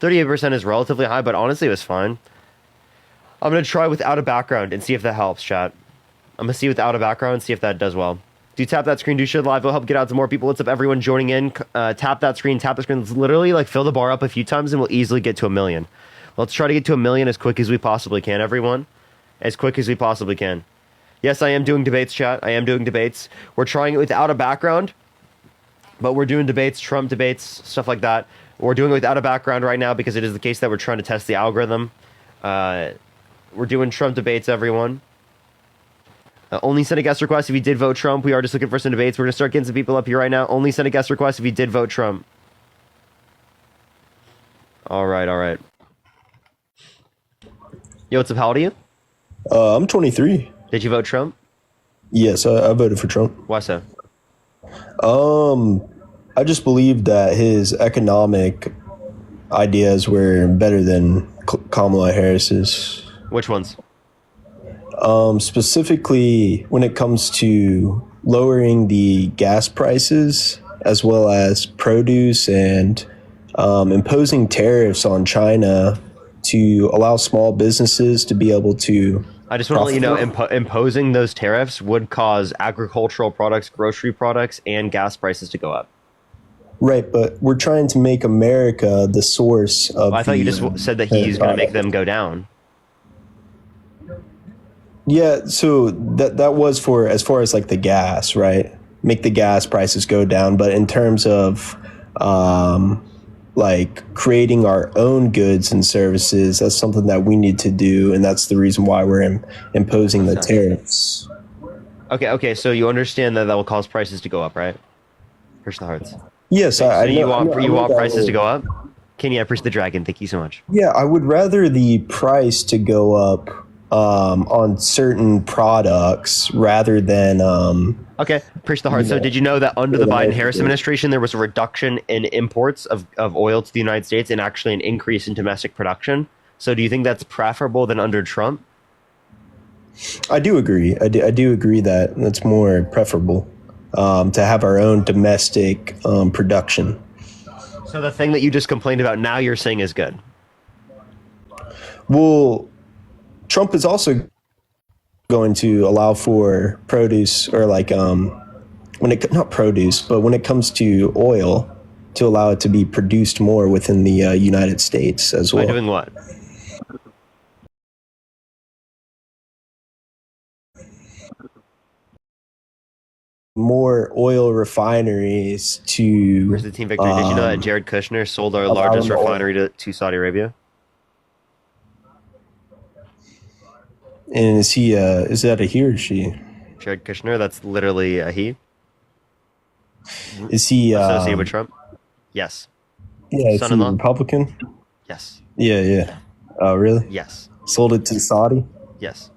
38% is relatively high, but honestly, it was fine. I'm going to try without a background and see if that helps, chat. I'm going to see without a background and see if that does well. Do tap that screen, do share live. It'll help get out to more people. What's up, everyone joining in? Tap that screen, tap the screen. Let's literally like fill the bar up a few times and we'll easily get to 1 million. Let's try to get to 1 million as quick as we possibly can, everyone. As quick as we possibly can. Yes, I am doing debates, chat. I am doing debates. We're trying it without a background, but we're doing debates, Trump debates, stuff like that. We're doing it without a background right now because it is the case that we're trying to test the algorithm. We're doing Trump debates, everyone. Only send a guest request if you did vote Trump. We are just looking for some debates. We're going to start getting some people up here right now. Only send a guest request if you did vote Trump. All right, all right. Yo, what's up? How old are you? I'm 23. Did you vote Trump? Yes, I voted for Trump. Why so? I just believe that his economic ideas were better than Kamala Harris's. Which ones? Specifically, when it comes to lowering the gas prices, as well as produce and imposing tariffs on China to allow small businesses to be able to. I just want to let you know, imposing those tariffs would cause agricultural products, grocery products, and gas prices to go up. Right, but we're trying to make America the source of. I thought you just said that he's going to make them go down. Yeah, so that was for as far as like the gas, right? Make the gas prices go down, but in terms of like creating our own goods and services, that's something that we need to do, and that's the reason why we're imposing the tariffs. Okay, so you understand that will cause prices to go up, right? Push the hearts. Yes, so I you know, want prices to go up? Kenny, I appreciate the dragon. Thank you so much. Yeah, I would rather the price to go up on certain products rather than. Okay, appreciate the heart. So did you know that under the Biden-Harris administration, there was a reduction in imports of oil to the United States and actually an increase in domestic production? So do you think that's preferable than under Trump? I do agree. I do agree that that's more preferable to have our own domestic production. So the thing that you just complained about now you're saying is good? Well, Trump is also going to allow for produce or like not produce, but when it comes to oil, to allow it to be produced more within the United States as well. By doing what? More oil refineries to. Where's the team victory? Did you know that Jared Kushner sold our largest refinery to Saudi Arabia? And is that a he or she? Jared Kushner, that's literally a he. Is he associated with Trump? Yes. Yeah, is he Republican? Yes. Yeah. Oh, really? Yes. Sold it to Saudi? Yes.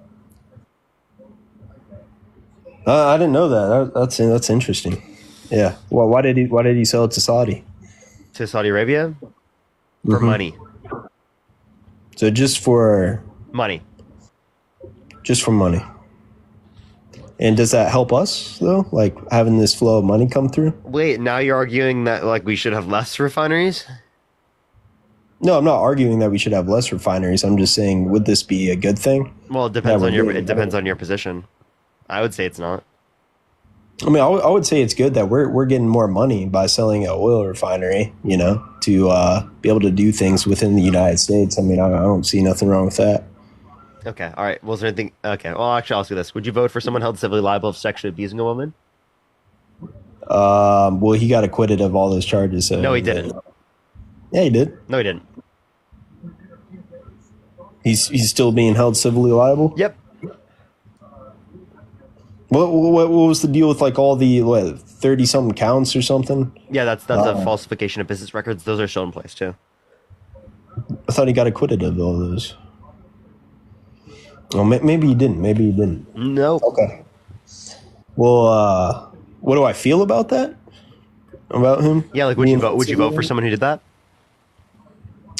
I didn't know that. That's interesting. Yeah. Well, why did he sell it to Saudi? To Saudi Arabia? For money. So just for money. Just for money. And does that help us though? Like having this flow of money come through? Wait, now you're arguing that like we should have less refineries? No, I'm not arguing that we should have less refineries. I'm just saying, would this be a good thing? Well, it depends on your position. I would say it's not. I mean, I would say it's good that we're getting more money by selling an oil refinery, to be able to do things within the United States. I mean, I don't see nothing wrong with that. Okay, all right. Was there anything? Okay, well, actually, I'll ask you this. Would you vote for someone held civilly liable of sexually abusing a woman? Well, he got acquitted of all those charges. So no, he didn't. Yeah, he did. No, he didn't. He's still being held civilly liable? Yep. What was the deal with like all the 30-something counts or something? Yeah, that's a falsification of business records. Those are still in place too. I thought he got acquitted of all those. Well, maybe he didn't. Maybe he didn't. No. Okay. Well, what do I feel about that? About him? Yeah, like would you vote for someone who did that?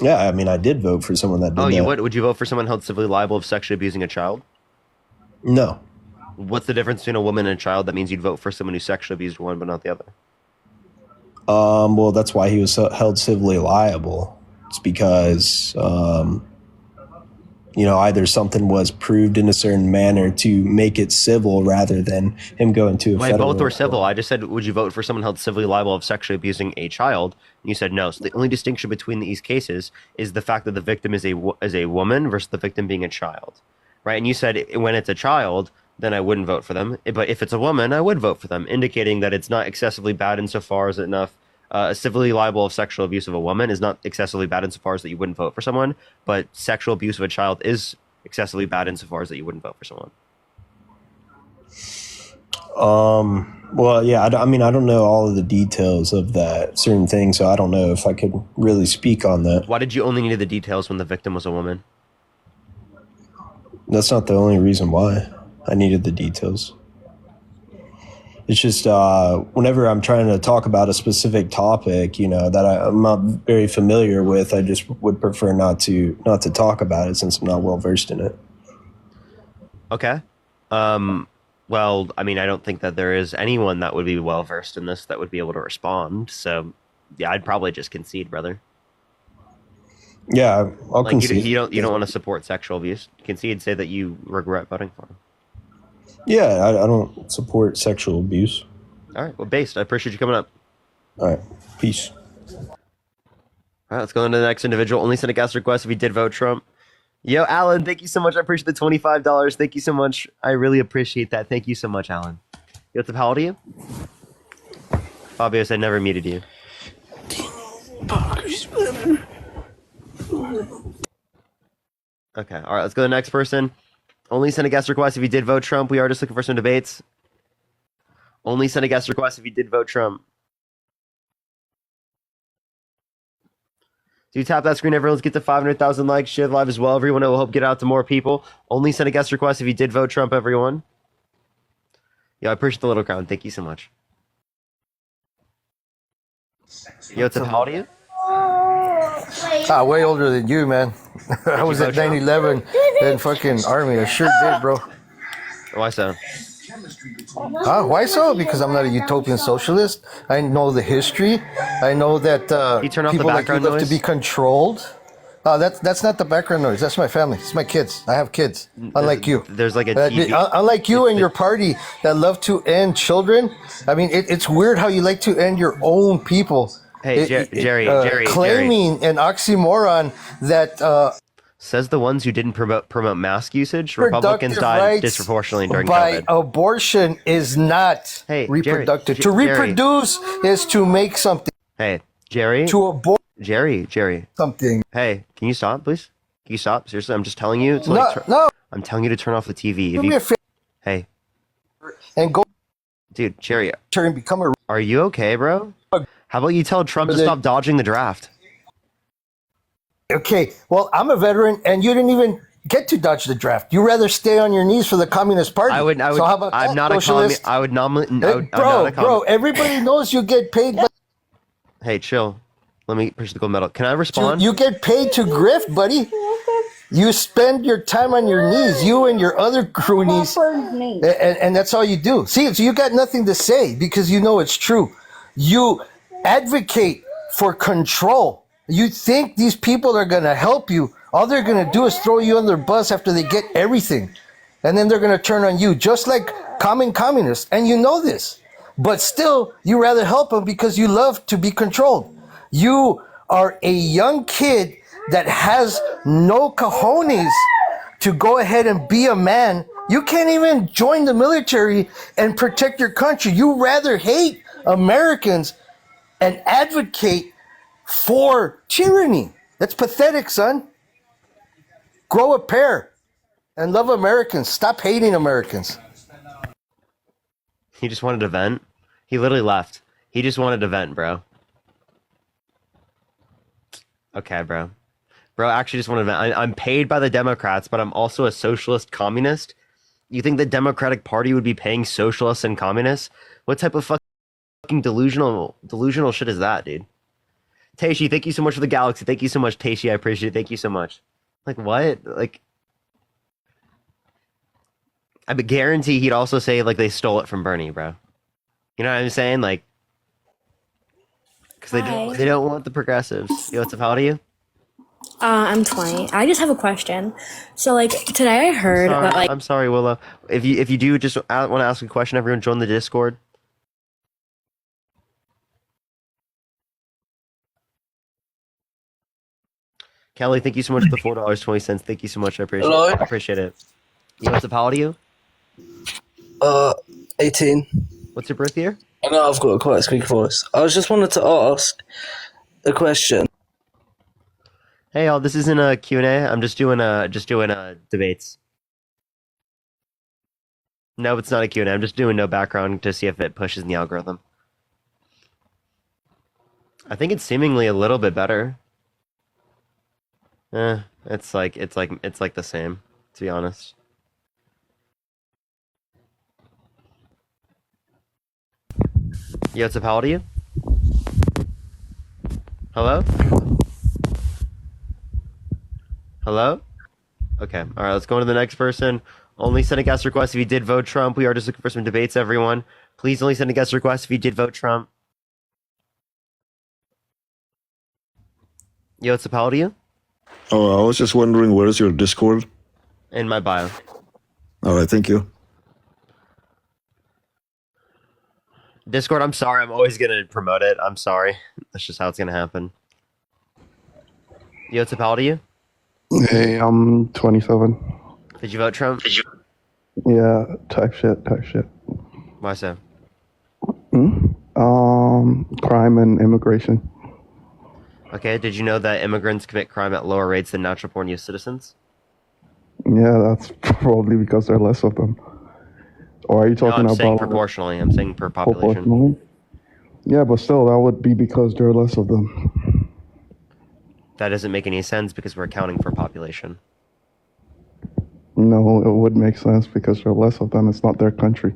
Yeah, I mean, I did vote for someone that did that. Oh, you would? Would you vote for someone held civilly liable of sexually abusing a child? No. What's the difference between a woman and a child that means you'd vote for someone who sexually abused one but not the other? Well, that's why he was held civilly liable It's because either something was proved in a certain manner to make it civil rather than him going to a Wait, federal both were civil. court. I just said, would you vote for someone held civilly liable of sexually abusing a child? And you said no. So the only distinction between these cases is the fact that the victim is a woman versus the victim being a child, right? And you said when it's a child, then I wouldn't vote for them. But if it's a woman, I would vote for them, indicating that it's not excessively bad insofar as enough. Civilly liable of sexual abuse of a woman is not excessively bad insofar as that you wouldn't vote for someone, but sexual abuse of a child is excessively bad insofar as that you wouldn't vote for someone. Well, yeah, I mean, I don't know all of the details of that certain thing, so I don't know if I could really speak on that. Why did you only need the details when the victim was a woman? That's not the only reason why I needed the details. It's just whenever I'm trying to talk about a specific topic, that I'm not very familiar with, I just would prefer not to talk about it since I'm not well versed in it. Okay. Well, I mean, I don't think that there is anyone that would be well versed in this that would be able to respond. So, yeah, I'd probably just concede, brother. Yeah, I'll Like concede. you don't want to support sexual abuse. Concede, say that you regret voting for him. Yeah, I don't support sexual abuse. All right. Well, based. I appreciate you coming up. All right, peace. All right, let's go on to the next individual. Only send a guest request if he did vote Trump. Yo, Alan, thank you so much. I appreciate the $25. Thank you so much. I really appreciate that. Thank you so much, Alan. Yo, what's up? How old are you? Fabius, I never muted you. Okay, all right, let's go to the next person. Only send a guest request if you did vote Trump. We are just looking for some debates. Only send a guest request if you did vote Trump. Do you tap that screen? Everyone's get to 500,000 likes. Share live as well. Everyone, it will help get out to more people. Only send a guest request if you did vote Trump, everyone. Yeah, I appreciate the little crown. Thank you so much. Yo, what's up? How old are you? Way older than you, man. I was at 9/11 in fucking army. I sure did, bro. Why so? Why so? Because I'm not a utopian socialist. I know the history. I know that You turn off the people like you background love to noise? be controlled. That's not the background noise. That's my family. It's my kids. I have kids. Unlike you. There's like a TV. Unlike you and your party that love to end children. I mean, it's weird how you like to end your own people. Hey, Jerry. Claiming an oxymoron that Says the ones who didn't promote mask usage. Republicans reproductive died rights disproportionately during by COVID. abortion is not Hey, reproductive. To Jerry. reproduce is to make something. Hey, Jerry. To abort Jerry. something. Hey, can you stop, please? Can you stop? Seriously, I'm just telling you. To No. I'm telling you to turn off the TV. Do me a favor Hey, and go dude, Jerry, turn and become a. are you okay, bro? How about you tell Trump to stop dodging the draft? Okay, well, I'm a veteran, and you didn't even get to dodge the draft. You rather stay on your knees for the Communist Party. I would. So how about I'm that, not a socialist? communist. I would nominate. Bro, everybody knows you get paid. But Hey, chill. Let me push the gold medal. Can I respond? you get paid to grift, buddy. You spend your time on your knees, you and your other cronies, and that's all you do. See, so you got nothing to say because you know it's true. You advocate for control. You think these people are going to help you. All they're going to do is throw you under the bus after they get everything. And then they're going to turn on you, just like communists. And you know this. But still, you rather help them because you love to be controlled. You are a young kid that has no cojones to go ahead and be a man. You can't even join the military and protect your country. You rather hate Americans and advocate for tyranny. That's pathetic, son. Grow a pair and love Americans. Stop hating Americans. He just wanted to vent. He literally left. He just wanted to vent, bro. Okay, bro. Bro, actually just wanted to vent. I'm paid by the Democrats, but I'm also a socialist communist. You think the Democratic Party would be paying socialists and communists? What type of fucking delusional shit is that, dude? Taishi, thank you so much for the galaxy. Thank you so much, Taishi. I appreciate it. Thank you so much. Like, what? Like, I would guarantee he'd also say, like, they stole it from Bernie, bro. You know what I'm saying? Like, because they don't want the progressives. Yo, what's up? How old are you? I'm 20. I just have a question. So, like, today I heard Sorry, that, like, I'm sorry, Willow. If you do just want to ask a question, everyone join the Discord. Kelly, thank you so much for the $4.20. Thank you so much. I appreciate Hello? it. I appreciate it. You know what's up? How old are you? 18. What's your birth year? I know I've got a quite squeaky voice. I was just wanted to ask a question. Hey, y'all. This isn't a Q&A. I'm just doing debates. No, it's not a Q&A. I'm just doing no background to see if it pushes in the algorithm. I think it's seemingly a little bit better. It's like the same, to be honest. Yo, what's up? How old are you? Hello? Hello? Okay. All right, let's go on to the next person. Only send a guest request if you did vote Trump. We are just looking for some debates, everyone. Please only send a guest request if you did vote Trump. Yo, what's up? How old are you? Oh, I was just wondering, where is your Discord? In my bio. All right, thank you. Discord, I'm sorry. I'm always going to promote it. I'm sorry. That's just how it's going to happen. Yo, what's up? How old are you? Hey, I'm 27. Did you vote Trump? Yeah, type shit. Why so? Crime and immigration. Okay, did you know that immigrants commit crime at lower rates than natural born US citizens? Yeah, that's probably because there are less of them. Or are you No, talking I'm saying about proportionally. I'm saying per population. proportionally? Yeah, but still, that would be because there are less of them. That doesn't make any sense because we're accounting for population. No, it would make sense because there are less of them. It's not their country.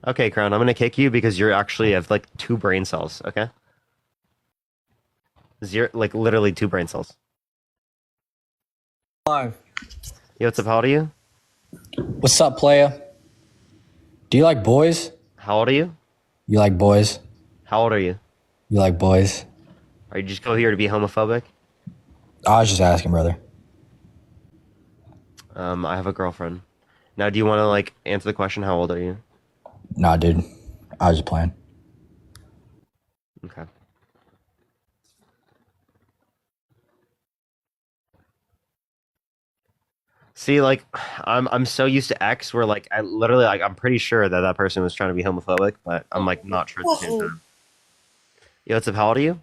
Okay, Crown, I'm gonna kick you because you're actually have like 2 brain cells, okay? Like literally 2 brain cells. Live. Yo, what's up? How old are you? What's up, playa? Do you like boys? How old are you? You like boys? How old are you? You like boys? Are you just go here to be homophobic? I was just asking, brother. I have a girlfriend. Now, do you want to like answer the question? How old are you? Nah, dude. I was just playing. Okay. See, like, I'm so used to X where like I literally like I'm pretty sure that that person was trying to be homophobic, but I'm like not sure at the same time. Yo, what's up? How old are you?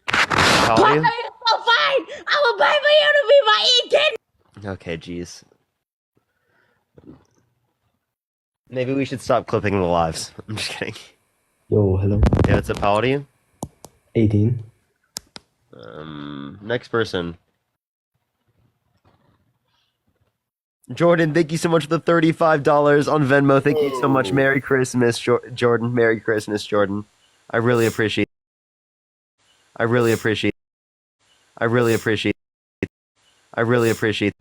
How old are you? So fine. I will pay for you to be my e-kid. Okay, jeez. Maybe we should stop clipping the lives. I'm just kidding. Yo, hello. Yeah, what's up? How old are you? 18. Next person. Jordan, thank you so much for the $35 on Venmo. Thank you so much. Merry Christmas, Jordan. Merry Christmas, Jordan. I really appreciate. I really appreciate. I really appreciate. I really appreciate.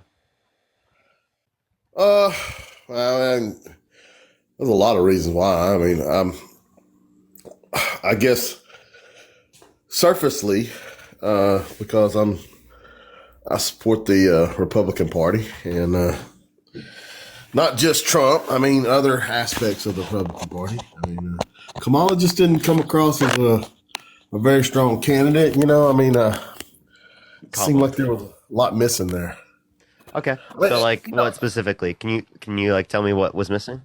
Well, and there's a lot of reasons why. I mean, I guess surfacely, because I support the Republican Party and not just Trump. I mean, other aspects of the Republican Party. I mean, Kamala just didn't come across as a very strong candidate. You know, I mean, it seemed like there was a lot missing there. Okay, so like, what specifically? Can you like tell me what was missing?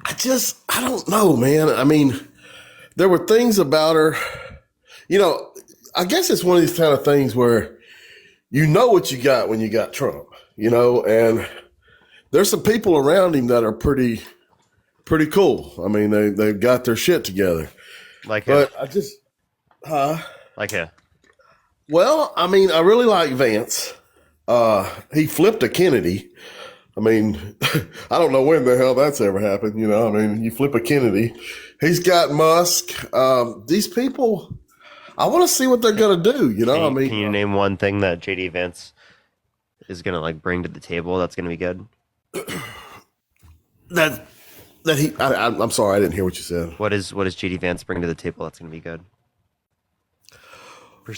I don't know, man. I mean, there were things about her, you know, I guess it's one of these kind of things where you know what you got when you got Trump, you know, and there's some people around him that are pretty cool. I mean, they've got their shit together. Like who? But I just, Like who? well, I mean, I really like Vance. He flipped a Kennedy. I mean, I don't know when the hell that's ever happened. You know, I mean, you flip a Kennedy. He's got Musk. These people, I want to see what they're going to do. You know, Can you name one thing that JD Vance is going to like bring to the table that's going to be good? that he. I'm sorry, I didn't hear what you said. What does JD Vance bring to the table that's going to be good?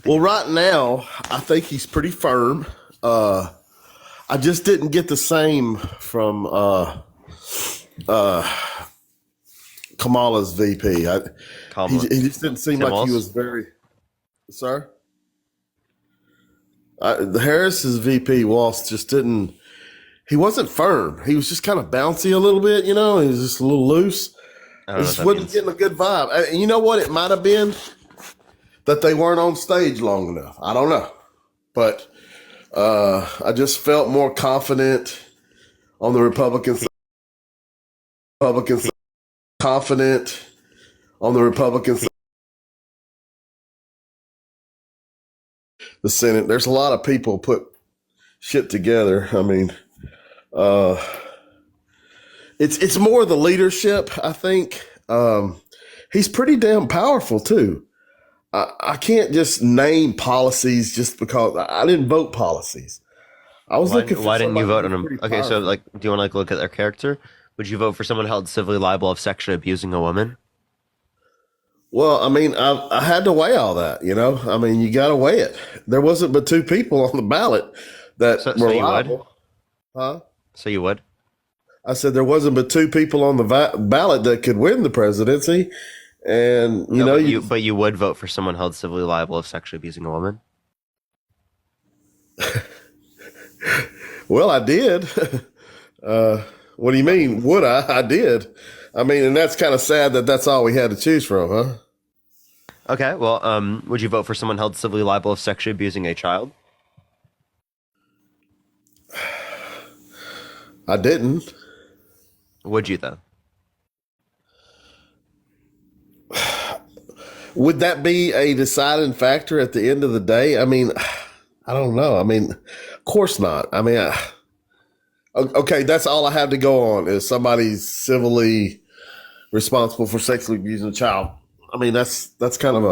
Well, right now, I think he's pretty firm. I just didn't get the same from Kamala's VP. He just didn't seem like he was very. Sir? The Harris's VP, Walsh, just didn't. He wasn't firm. He was just kind of bouncy a little bit, you know. He was just a little loose. He just wasn't getting a good vibe. And you know what? It might have been that they weren't on stage long enough. I don't know. But I just felt more confident on the Republican side. Confident on the Republican side. The Senate. There's a lot of people put shit together. I mean, it's more the leadership, I think. He's pretty damn powerful too. I can't just name policies just because I didn't vote policies. I was looking for. Why didn't you vote on them? Okay, powerful. so like, do you want to like look at their character? Would you vote for someone held civilly liable of sexually abusing a woman? Well, I mean, I had to weigh all that, you know? I mean, you got to weigh it. There wasn't but 2 people on the ballot that were liable. Huh? So you would? I said there wasn't but 2 people on the ballot that could win the presidency. And, but you would vote for someone held civilly liable of sexually abusing a woman? Well, I did. What do you mean? Would I? I did. I mean, and that's kind of sad that that's all we had to choose from, huh? Okay, well, would you vote for someone held civilly liable of sexually abusing a child? I didn't. Would you, though? Would that be a deciding factor at the end of the day? I mean, I don't know. I mean, of course not. I mean, okay, that's all I have to go on is somebody's civilly responsible for sexually abusing a child. I mean, that's kind of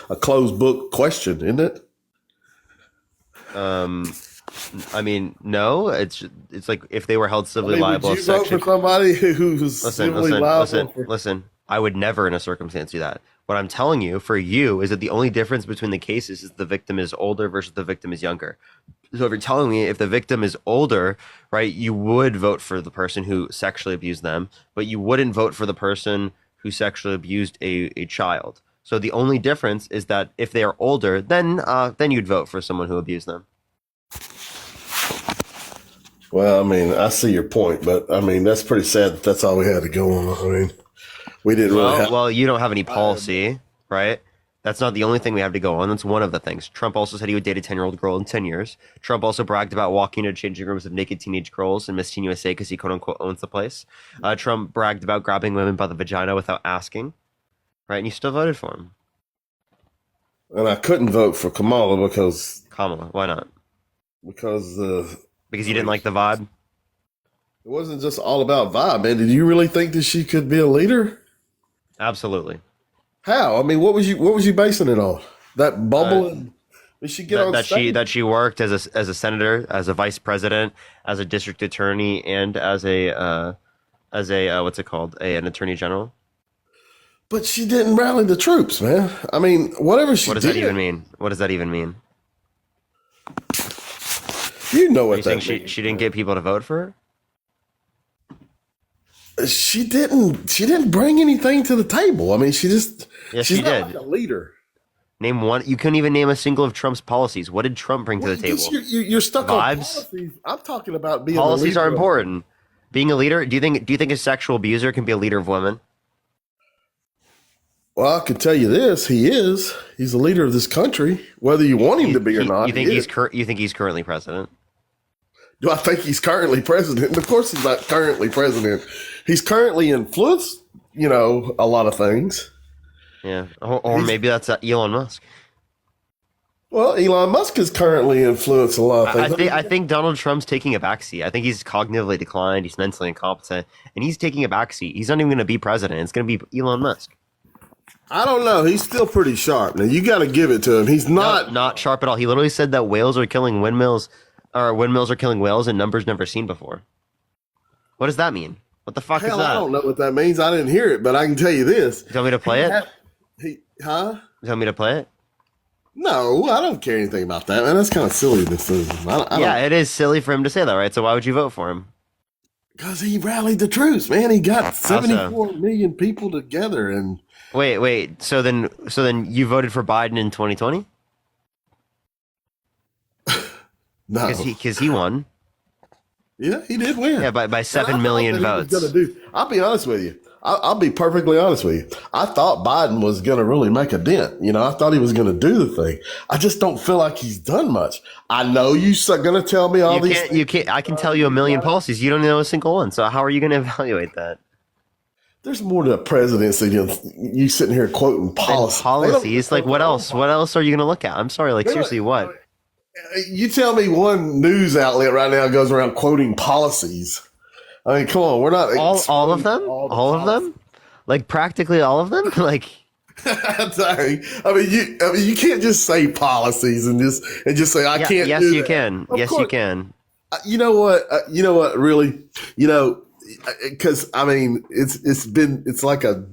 a closed book question, isn't it? I mean, no. It's like if they were held civilly liable would of you vote for somebody who's civilly liable? Listen. I would never, in a circumstance, do that. What I'm telling you, for you, is that the only difference between the cases is the victim is older versus the victim is younger. So if you're telling me if the victim is older, right, you would vote for the person who sexually abused them, but you wouldn't vote for the person who sexually abused a child. So the only difference is that if they are older, then you'd vote for someone who abused them. Well, I mean, I see your point, but I mean, that's pretty sad that that's all we had to go on. I mean, we didn't really have... Well, you don't have any policy, right? That's not the only thing we have to go on. That's one of the things. Trump also said he would date a 10-year-old girl in 10 years. Trump also bragged about walking into changing rooms of naked teenage girls in Miss Teen USA because he quote-unquote owns the place. Trump bragged about grabbing women by the vagina without asking, right? And you still voted for him. And I couldn't vote for Kamala because... Kamala, why not? Because you didn't like the vibe? It wasn't just all about vibe, man. Did you really think that she could be a leader? Absolutely. How? I mean, what was you basing it on? That bubbling? Did she get on stage? That she worked as a senator, as a vice president, as a district attorney, and as a what's it called? An attorney general. But she didn't rally the troops, man. I mean, whatever she did. What does that even mean? What does that even mean? You know what that means. She didn't get people to vote for her? She didn't bring anything to the table. I mean, she's she not did. Like a leader. Name one. You couldn't even name a single of Trump's policies. What did Trump bring to the table? You're stuck Vibes? on policies. I'm talking about being policies a leader. Are important. Being a leader. Do you think a sexual abuser can be a leader of women? Well, I can tell you this: he is. He's the leader of this country, whether you want him to be or not. You think he's currently president? Do I think he's currently president? Of course, he's not currently president. He's currently influenced, a lot of things. Yeah, or maybe that's Elon Musk. Well, Elon Musk is currently influenced a lot of things. I think Donald Trump's taking a backseat. I think he's cognitively declined. He's mentally incompetent, and he's taking a backseat. He's not even going to be president. It's going to be Elon Musk. I don't know. He's still pretty sharp. Now, you got to give it to him. He's not sharp at all. He literally said that whales are killing windmills, or windmills are killing whales in numbers never seen before. What does that mean? What the fuck is Hell, that? I don't know what that means. I didn't hear it, but I can tell you this. You want me to play it? Huh? You want me to play it? No, I don't care anything about that, man. That's kind of silly. Yeah, it is silly for him to say that, right? So why would you vote for him? Because he rallied the troops, man. He got 74 million people together, and wait. So then you voted for Biden in 2020? No, because he won. Yeah, he did win. Yeah, by 7 million votes. I'll be honest with you. I'll be perfectly honest with you. I thought Biden was going to really make a dent. You know, I thought he was going to do the thing. I just don't feel like he's done much. I know you're going to tell me all these things. You can't. I can tell you a million policies. You don't know a single one. So how are you going to evaluate that? There's more to the presidency than you sitting here quoting policies. Policies? Like what else? What else are you going to look at? I'm sorry. Like seriously, what? You tell me one news outlet right now goes around quoting policies. I mean, come on, we're not all of them. All of them, like practically all of them. Like, sorry. I mean, you can't just say policies and just say I can't. Yes, do you that. can. Of yes, course. you can. You know what? Really, because I mean, it's like a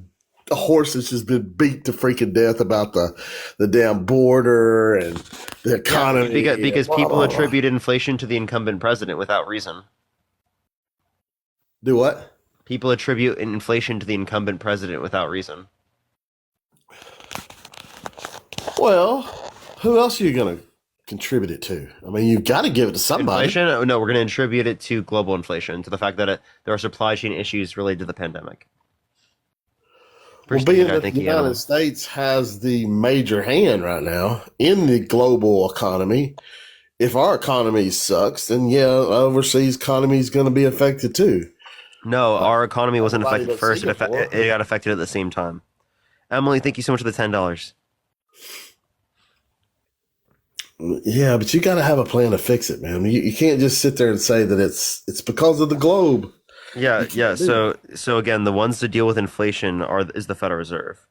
horse that's just been beat to freaking death about the damn border and the economy. Because people attribute inflation to the incumbent president without reason. Do what? People attribute inflation to the incumbent president without reason. Well, who else are you going to contribute it to? I mean, you've got to give it to somebody. Inflation? No, we're going to attribute it to global inflation, to the fact that there are supply chain issues related to the pandemic. Well, being that the United States has the major hand right now in the global economy, if our economy sucks, then overseas economy is going to be affected too. No, our economy wasn't affected first. It got affected at the same time. Emily, thank you so much for the $10. Yeah, but you got to have a plan to fix it, man. You can't just sit there and say that it's because of the globe. Yeah. So again, the ones to deal with inflation is the Federal Reserve.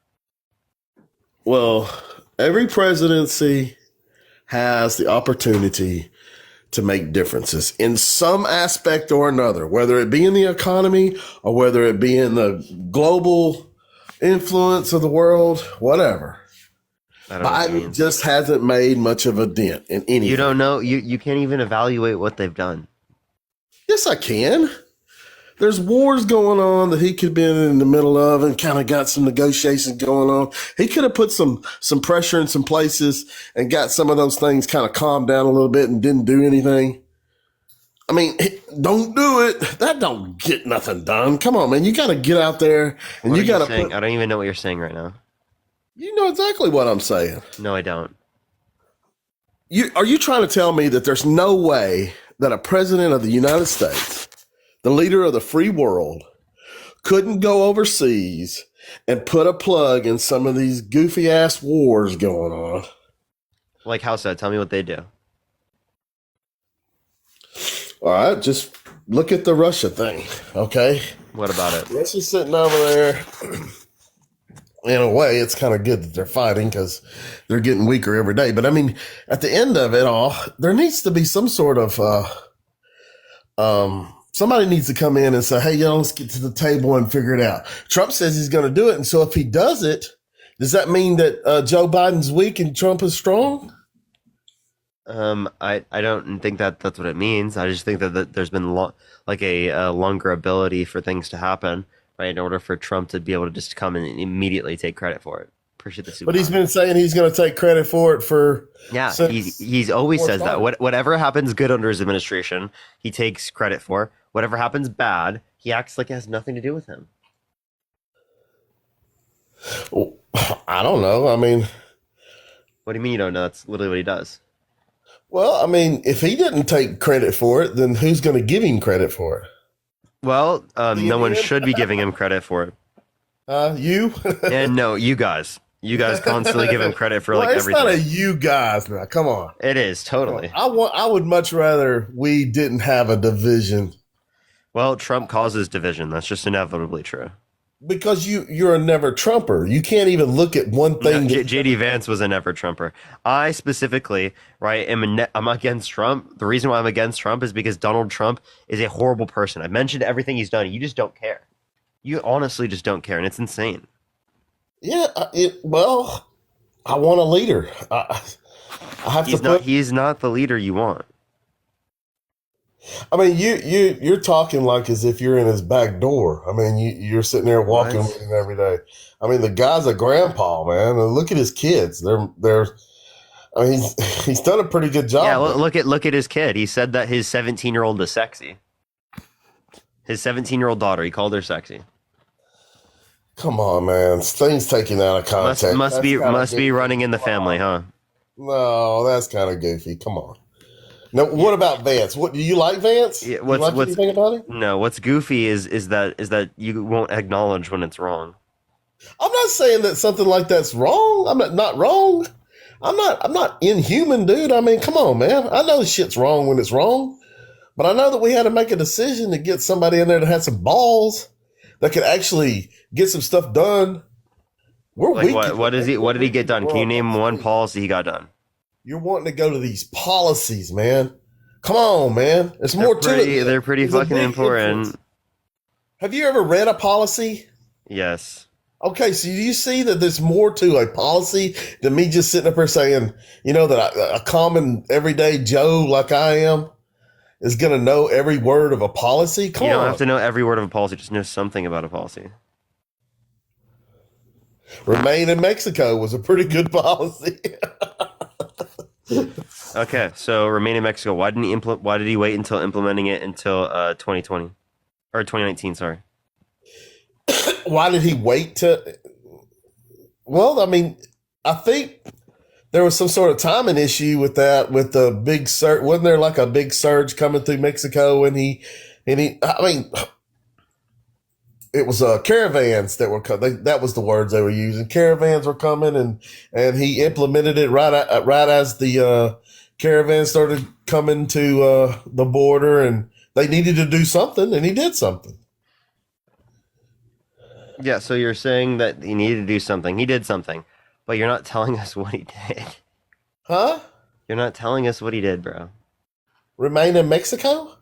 Well, every presidency has the opportunity to make differences in some aspect or another, whether it be in the economy or whether it be in the global influence of the world, whatever. Biden just hasn't made much of a dent in anything. You don't know. You can't even evaluate what they've done. Yes, I can. There's wars going on that he could have been in the middle of and kind of got some negotiations going on. He could have put some pressure in some places and got some of those things kind of calmed down a little bit and didn't do anything. I mean, don't do it. That don't get nothing done. Come on, man. You got to get out there and you got to. I don't even know what you're saying right now. You know exactly what I'm saying. No, I don't. Are you trying to tell me that there's no way that a president of the United States, the leader of the free world, couldn't go overseas and put a plug in some of these goofy ass wars going on? Like how so? Tell me what they do. All right, just look at the Russia thing, okay? What about it? Russia's sitting over there. In a way, it's kind of good that they're fighting because they're getting weaker every day. But I mean, at the end of it all, there needs to be some sort of somebody needs to come in and say, hey, let's get to the table and figure it out. Trump says he's going to do it. And so if he does it, does that mean that Joe Biden's weak and Trump is strong? I don't think that's what it means. I just think that there's been a longer ability for things to happen, right? In order for Trump to be able to just come and immediately take credit for it. Appreciate the super. But he's been saying he's going to take credit for it for. Yeah, he's always says that. Whatever happens good under his administration, he takes credit for. Whatever happens bad, he acts like it has nothing to do with him. Well, I don't know. I mean, what do you mean you don't know? That's literally what he does. Well, I mean, if he didn't take credit for it, then who's going to give him credit for it? Well, no one should be giving him credit for it. You? And no, you guys. You guys constantly give him credit for everything. It's not a you guys now. Come on. It is, totally. I would much rather we didn't have a division. Well, Trump causes division. That's just inevitably true. because you're a never Trumper. You can't even look at one thing. No, JD Vance was a never Trumper. I specifically, right, I'm against Trump. The reason why I'm against Trump is because Donald Trump is a horrible person. I've mentioned everything he's done. You just don't care. You honestly just don't care, and it's insane. Yeah, well, I want a leader. I have he's to. He's not the leader you want. I mean, you're talking like as if you're in his back door. I mean, you're sitting there walking with him every day. I mean, the guy's a grandpa, man. And look at his kids. They're. I mean, he's done a pretty good job. Yeah, look at his kid. He said that his 17-year-old is sexy. His 17-year-old daughter. He called her sexy. Come on, man. Things taken out of context. Must be running in the family, huh? No, that's kind of goofy. Come on. No, what about Vance? What do you like Vance? Yeah, what's anything about him? No, what's goofy is that you won't acknowledge when it's wrong. I'm not saying that something like that's wrong. I'm not wrong. I'm not inhuman, dude. I mean, come on, man. I know shit's wrong when it's wrong, but I know that we had to make a decision to get somebody in there that had some balls that could actually get some stuff done. We're like, weak. What did he get done? Can you name one policy he got done? You're wanting to go to these policies, man. Come on, man. There's more to it. They're pretty fucking important. Influence. Have you ever read a policy? Yes. Okay, so do you see that there's more to a policy than me just sitting up here saying, that a common everyday Joe like I am is going to know every word of a policy? Come on. You don't have to know every word of a policy. Just know something about a policy. Remain in Mexico was a pretty good policy. Okay, so remain in Mexico. Why did he wait until implementing it until 2020 or 2019? Sorry. Why did he wait to? Well, I mean, I think there was some sort of timing issue with that. With the big surge, wasn't there like a big surge coming through Mexico? And he. I mean, it was caravans that were that was the words they were using. Caravans were coming, and he implemented it right as the caravans started coming to the border, and they needed to do something, and he did something. Yeah, so you're saying that he needed to do something. He did something, but you're not telling us what he did. Huh? You're not telling us what he did, bro. Remain in Mexico?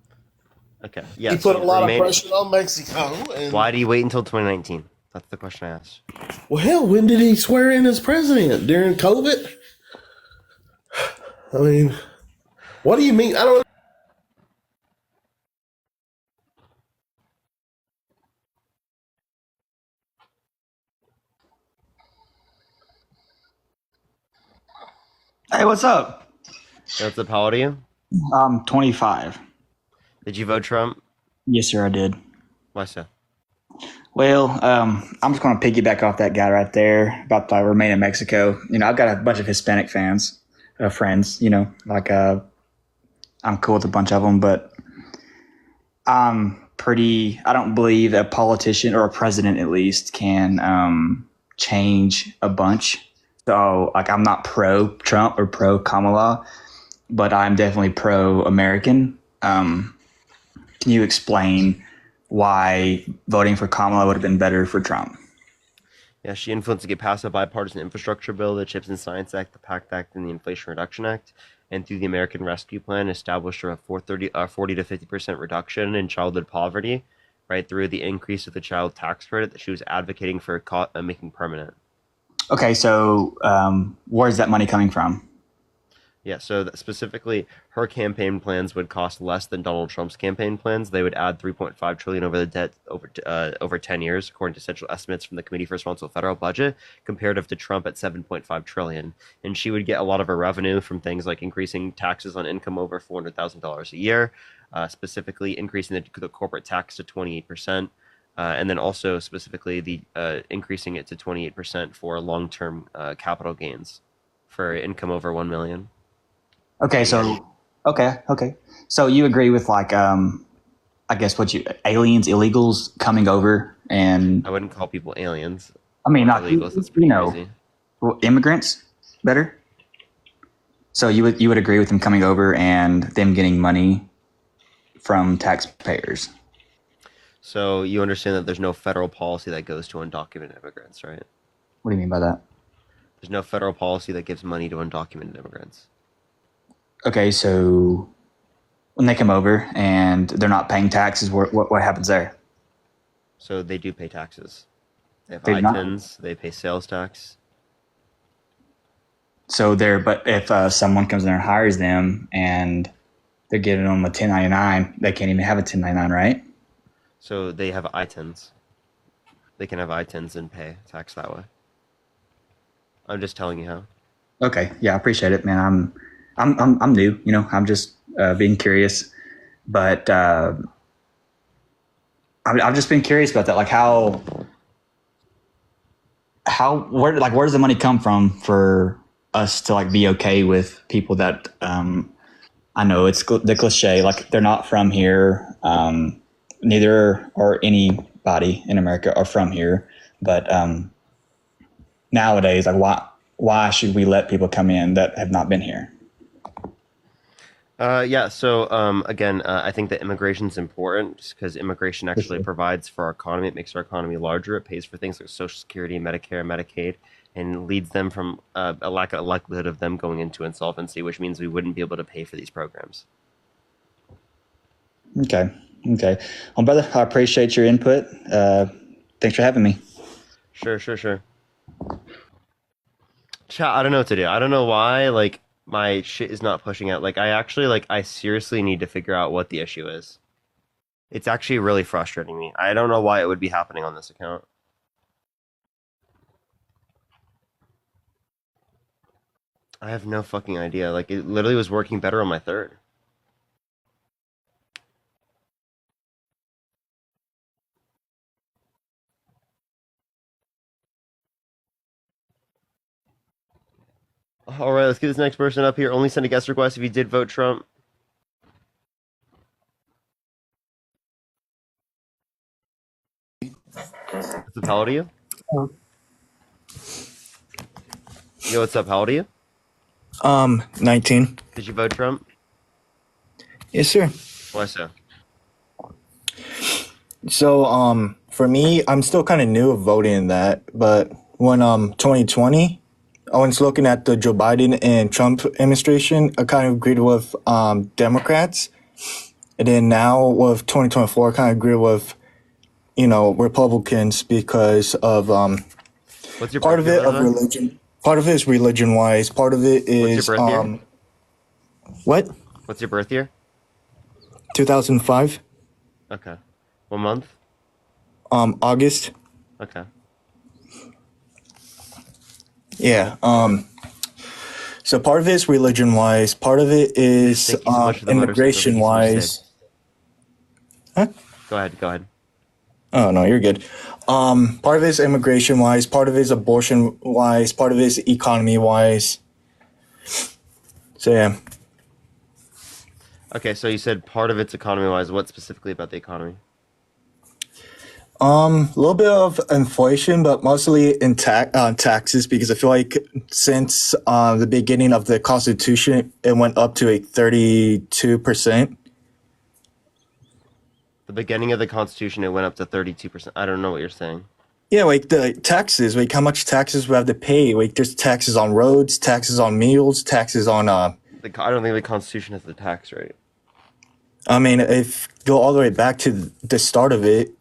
Okay. Yeah. He put a lot of pressure on Mexico. And why do you wait until 2019? That's the question I asked. Well, hell, when did he swear in as president? During COVID? I mean, what do you mean? I don't. Hey, what's up? What's up? How old are you? I'm 25. Did you vote Trump? Yes, sir, I did. Why so? Well, I'm just going to piggyback off that guy right there about the remain in Mexico. I've got a bunch of Hispanic friends. I'm cool with a bunch of them, but I don't believe a politician or a president at least can change a bunch. So, I'm not pro-Trump or pro-Kamala, but I'm definitely pro-American. Can you explain why voting for Kamala would have been better for Trump? Yeah, she influenced to get passed a bipartisan infrastructure bill, the CHIPS and Science Act, the PACT Act, and the Inflation Reduction Act, and through the American Rescue Plan, established a 40 to 50% reduction in childhood poverty, right, through the increase of the child tax credit that she was advocating for making permanent. Okay, so where's that money coming from? Yeah, so specifically, her campaign plans would cost less than Donald Trump's campaign plans. They would add $3.5 trillion over the debt over 10 years, according to central estimates from the Committee for Responsible Federal Budget, comparative to Trump at $7.5 trillion. And she would get a lot of her revenue from things like increasing taxes on income over $400,000 a year, specifically increasing the corporate tax to 28%. And then also specifically the increasing it to 28% for long-term capital gains for income over 1 million. Okay, so So you agree with aliens, illegals coming over, and I wouldn't call people aliens. I mean, not illegals. That's pretty crazy. Immigrants better. So you would agree with them coming over and them getting money from taxpayers. So you understand that there's no federal policy that goes to undocumented immigrants, right? What do you mean by that? There's no federal policy that gives money to undocumented immigrants. Okay, so when they come over and they're not paying taxes, what happens there? So they do pay taxes. They have They do not. ITINs, they pay sales tax. But if someone comes in there and hires them and they're giving them a 1099, they can't even have a 1099, right? So they have ITINs. They can have ITINs and pay tax that way. I'm just telling you how. Okay, yeah, I appreciate it, man. I'm new, I'm just being curious, but I've just been curious about that, like where does the money come from for us to like be okay with people that I know it's the cliche, like they're not from here, neither or anybody in America are from here, but nowadays, like why should we let people come in that have not been here? Yeah, so again, I think that immigration is important because immigration actually provides for our economy. It makes our economy larger. It pays for things like Social Security, Medicare, Medicaid, and leads them from a likelihood of them going into insolvency, which means we wouldn't be able to pay for these programs. Okay. Well, brother, I appreciate your input. Thanks for having me. Sure. Chat, I don't know what to do. I don't know why, like, my shit is not pushing out. Like, I seriously need to figure out what the issue is. It's actually really frustrating me. I don't know why it would be happening on this account. I have no fucking idea. Like, it literally was working better on my third. All right, let's get this next person up here. Only send a guest request if you did vote Trump. What's up? How old are you? Yo, what's up? How old are you? 19. Did you vote Trump? Yes, sir. Why so? So, for me, I'm still kind of new of voting in that, but when 2020, I was looking at the Joe Biden and Trump administration, I kind of agreed with Democrats, and then now with 2024, I kind of agree with Republicans because of What's your part of birth it year, by of the way? religion. Part of it is religion wise. Part of it What's your is birth year? What? What's your birth year? 2005. Okay. What month? August. Okay. Yeah. So part of it is religion wise. Part of it is Thank you so much for the motorcycle. immigration Thank you so much, Sid. wise. Huh? Go ahead. Oh no, you're good. Part of it is immigration wise. Part of it is abortion wise. Part of it is economy wise. So yeah. Okay, so you said part of it's economy wise. What specifically about the economy? A little bit of inflation, but mostly in taxes because I feel like since the beginning of the Constitution, it went up to a 32%. The beginning of the Constitution, it went up to 32%. I don't know what you're saying. Yeah, like the taxes, like how much taxes we have to pay. Like there's taxes on roads, taxes on meals, taxes on I don't think the Constitution has the tax rate. I mean, if go all the way back to the start of it,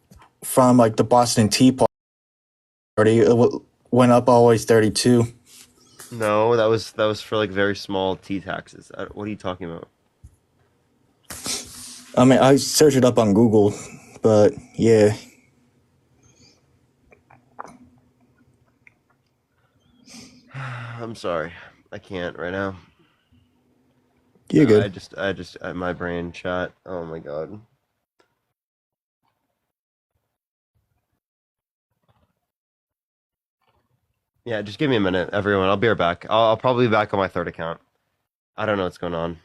from like the Boston Tea Party, it went up always 32. No, that was for like very small tea taxes. What are you talking about? I mean, I searched it up on Google, but yeah. I'm sorry. I can't right now. You're good. My brain shot. Oh my god. Yeah, just give me a minute, everyone. I'll be right back. I'll probably be back on my third account. I don't know what's going on.